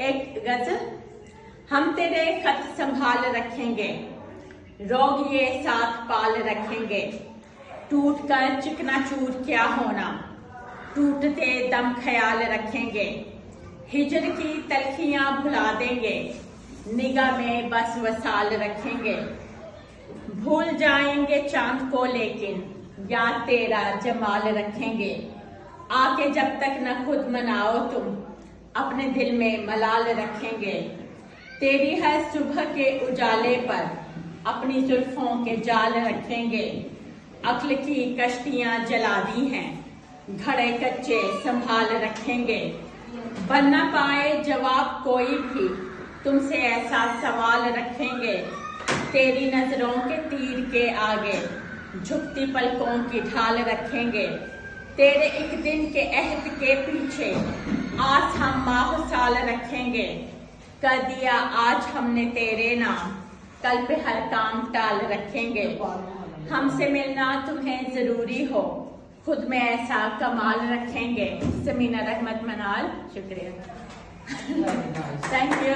एक गजल। हम तेरे खत संभाल रखेंगे, रोग ये साथ पाल रखेंगे। टूट कर चिकनाचूर क्या होना, टूटते दम ख्याल रखेंगे। हिजर की तलखियां भुला देंगे, निगाह में बस वसाल रखेंगे। भूल जाएंगे चांद को लेकिन याद तेरा जमाल रखेंगे। आके जब तक न खुद मनाओ तुम, अपने दिल में मलाल रखेंगे। तेरी हर सुबह के उजाले पर अपनी जुल्फों के जाल रखेंगे। अक्ल की कश्तियां जला दी हैं, घड़े कच्चे संभाल रखेंगे। बन न पाए जवाब कोई भी, तुमसे ऐसा सवाल रखेंगे। तेरी नजरों के तीर के आगे झुकती पलकों की ढाल रखेंगे। तेरे एक दिन के अहद के पीछे आज हम माह साल रखेंगे। कर दिया आज हमने तेरे नाम, कल पे हर काम टाल रखेंगे। हमसे मिलना तुम्हें जरूरी हो, खुद में ऐसा कमाल रखेंगे। समीना रहमत मनाल, शुक्रिया। Thank you.